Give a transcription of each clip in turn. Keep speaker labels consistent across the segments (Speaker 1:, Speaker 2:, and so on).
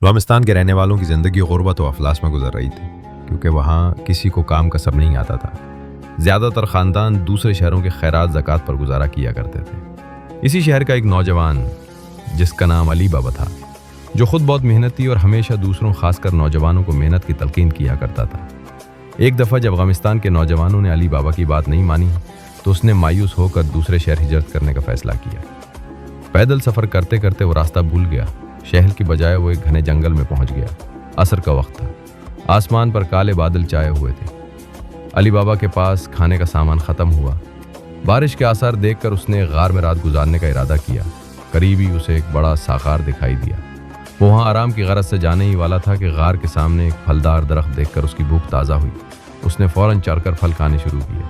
Speaker 1: افغانستان کے رہنے والوں کی زندگی غربت و افلاس میں گزر رہی تھی کیونکہ وہاں کسی کو کام کسب نہیں آتا تھا۔ زیادہ تر خاندان دوسرے شہروں کے خیرات زکوٰۃ پر گزارا کیا کرتے تھے۔ اسی شہر کا ایک نوجوان جس کا نام علی بابا تھا، جو خود بہت محنتی اور ہمیشہ دوسروں خاص کر نوجوانوں کو محنت کی تلقین کیا کرتا تھا۔ ایک دفعہ جب افغانستان کے نوجوانوں نے علی بابا کی بات نہیں مانی تو اس نے مایوس ہو کر دوسرے شہر ہجرت کرنے کا فیصلہ کیا۔ پیدل سفر کرتے کرتے وہ راستہ بھول گیا۔ شہر کی بجائے وہ ایک گھنے جنگل میں پہنچ گیا۔ عصر کا وقت تھا، آسمان پر کالے بادل چھائے ہوئے تھے۔ علی بابا کے پاس کھانے کا سامان ختم ہوا۔ بارش کے آثار دیکھ کر اس نے غار میں رات گزارنے کا ارادہ کیا۔ قریب ہی اسے ایک بڑا ساغار دکھائی دیا۔ وہ وہاں آرام کی غرض سے جانے ہی والا تھا کہ غار کے سامنے ایک پھلدار درخت دیکھ کر اس کی بھوک تازہ ہوئی۔ اس نے فوراً چڑھ کر پھل کھانے شروع کیے۔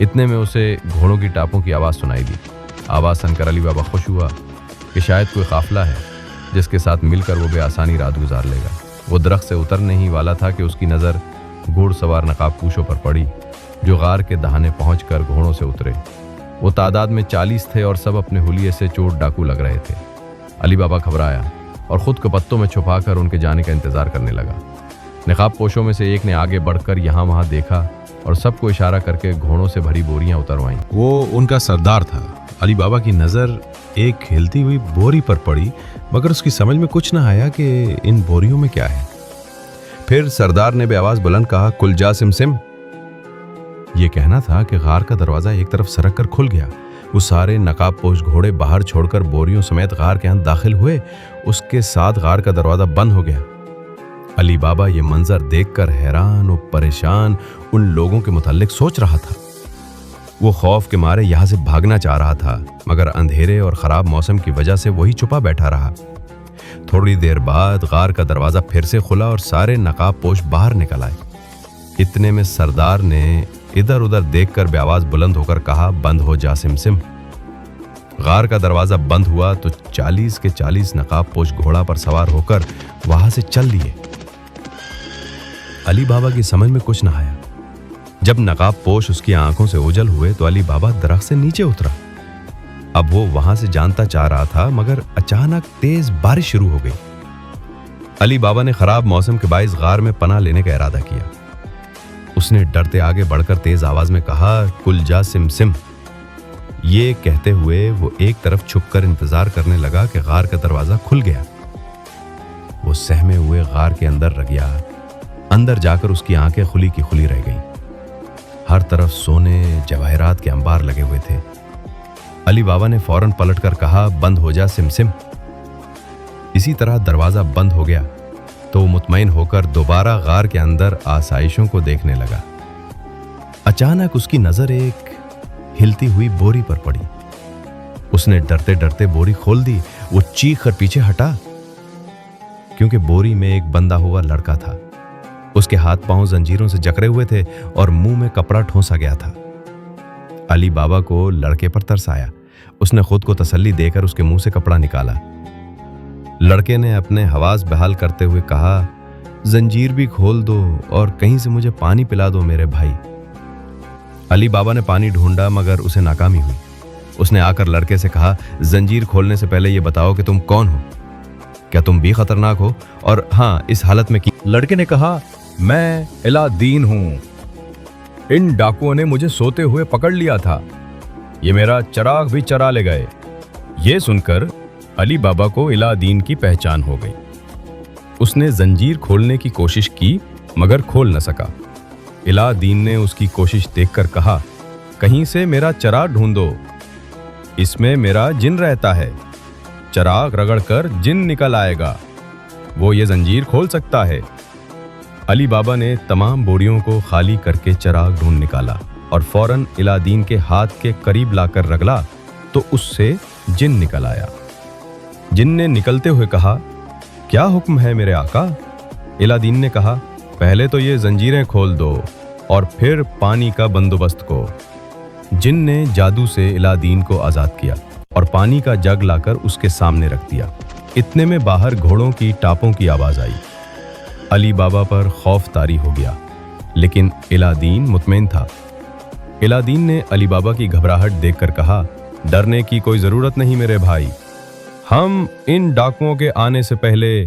Speaker 1: اتنے میں اسے گھوڑوں کی ٹاپوں کی آواز سنائی دی۔ آواز سن کر علی بابا خوش ہوا کہ شاید کوئی قافلہ ہے جس کے ساتھ مل کر وہ بے آسانی رات گزار لے گا۔ وہ درخت سے اترنے ہی والا تھا کہ اس کی نظر گھوڑ سوار نقاب پوشوں پر پڑی جو غار کے دہانے پہنچ کر گھوڑوں سے اترے۔ وہ تعداد میں 40 تھے اور سب اپنے حلیے سے چور ڈاکو لگ رہے تھے۔ علی بابا گھبرایا اور خود کو پتوں میں چھپا کر ان کے جانے کا انتظار کرنے لگا۔ نقاب پوشوں میں سے ایک نے آگے بڑھ کر یہاں وہاں دیکھا اور سب کو اشارہ کر کے گھوڑوں سے بھری بوریاں اتروائیں۔
Speaker 2: وہ ان کا سردار تھا۔ علی بابا کی نظر ایک ہلتی ہوئی بوری پر پڑی مگر اس کی سمجھ میں کچھ نہ آیا کہ ان بوریوں میں کیا ہے۔ پھر سردار نے بے آواز بلند کہا، کل جا سمسم۔ یہ کہنا تھا کہ غار کا دروازہ ایک طرف سرک کر کھل گیا۔ وہ سارے نقاب پوش گھوڑے باہر چھوڑ کر بوریوں سمیت غار کے اندر داخل ہوئے۔ اس کے ساتھ غار کا دروازہ بند ہو گیا۔ علی بابا یہ منظر دیکھ کر حیران و پریشان ان لوگوں کے متعلق سوچ رہا تھا۔ وہ خوف کے مارے یہاں سے بھاگنا چاہ رہا تھا مگر اندھیرے اور خراب موسم کی وجہ سے وہی چھپا بیٹھا رہا۔ تھوڑی دیر بعد غار کا دروازہ پھر سے کھلا اور سارے نقاب پوش باہر نکل آئے۔ اتنے میں سردار نے ادھر ادھر دیکھ کر بے آواز بلند ہو کر کہا، بند ہو جا سمسم۔ غار کا دروازہ بند ہوا تو 40 کے 40 نقاب پوش گھوڑا پر سوار ہو کر وہاں سے چل دیے۔ علی بابا کی سمجھ میں کچھ نہ آیا۔ جب نقاب پوش اس کی آنکھوں سے اوجھل ہوئے تو علی بابا درخت سے نیچے اترا۔ اب وہ وہاں سے جانتا چاہ رہا تھا مگر اچانک تیز بارش شروع ہو گئی۔ علی بابا نے خراب موسم کے باعث غار میں پناہ لینے کا ارادہ کیا۔ اس نے ڈرتے آگے بڑھ کر تیز آواز میں کہا، کل جا سمسم۔ یہ کہتے ہوئے وہ ایک طرف چھپ کر انتظار کرنے لگا کہ غار کا دروازہ کھل گیا۔ وہ سہمے ہوئے غار کے اندر رہ گیا۔ اندر جا کر اس کی آنکھیں کھلی کی کھلی رہ گئیں۔ ہر طرف سونے جواہرات کے انبار لگے ہوئے تھے۔ علی بابا نے فوراً پلٹ کر کہا، بند ہو جا سمسم۔ اسی طرح دروازہ بند ہو گیا تو وہ مطمئن ہو کر دوبارہ غار کے اندر آسائشوں کو دیکھنے لگا۔ اچانک اس کی نظر ایک ہلتی ہوئی بوری پر پڑی۔ اس نے ڈرتے ڈرتے بوری کھول دی۔ وہ چیخ کر پیچھے ہٹا کیونکہ بوری میں ایک بندھا ہوا لڑکا تھا۔ اس کے ہاتھ پاؤں زنجیروں سے جکڑے ہوئے تھے اور منہ میں کپڑا ٹھونسا گیا تھا۔ علی بابا کو لڑکے پر ترس آیا۔ اس نے خود کو تسلی دے کر اس کے منہ سے کپڑا نکالا۔ لڑکے نے اپنے حواس بحال کرتے ہوئے کہا، زنجیر بھی کھول دو اور کہیں سے مجھے پانی پلا دو میرے بھائی۔ علی بابا نے پانی ڈھونڈا مگر اسے ناکامی ہوئی۔ اس نے آ کر لڑکے سے کہا، زنجیر کھولنے سے پہلے یہ بتاؤ کہ تم کون ہو؟ کیا تم بھی خطرناک ہو؟ اور ہاں، اس حالت میں کی؟
Speaker 3: لڑکے نے کہا، میں الہ دین ہوں۔ ان ڈاکوؤں نے مجھے سوتے ہوئے پکڑ لیا تھا۔ یہ میرا چراغ بھی چرا لے گئے۔ یہ سن کر علی بابا کو الہ دین کی پہچان ہو گئی۔ اس نے زنجیر کھولنے کی کوشش کی مگر کھول نہ سکا۔ الہ دین نے اس کی کوشش دیکھ کر کہا، کہیں سے میرا چراغ ڈھونڈو، اس میں میرا جن رہتا ہے۔ چراغ رگڑ کر جن نکل آئے گا، وہ یہ زنجیر کھول سکتا ہے۔ علی بابا نے تمام بوریوں کو خالی کر کے چراغ ڈھونڈ نکالا اور فوراً الہ دین کے ہاتھ کے قریب لا کر رگلا تو اس سے جن نکل آیا۔ جن نے نکلتے ہوئے کہا، کیا حکم ہے میرے آقا؟ الہ دین نے کہا، پہلے تو یہ زنجیریں کھول دو اور پھر پانی کا بندوبست کو۔ جن نے جادو سے الہ دین کو آزاد کیا اور پانی کا جگ لا کر اس کے سامنے رکھ دیا۔ اتنے میں باہر گھوڑوں کی ٹاپوں کی آواز آئی۔ علی بابا پر خوف طاری ہو گیا لیکن الہ دین مطمئن تھا۔ الہ دین نے علی بابا کی گھبراہٹ دیکھ کر کہا، ڈرنے کی کوئی ضرورت نہیں میرے بھائی، ہم ان ڈاکوؤں کے آنے سے پہلے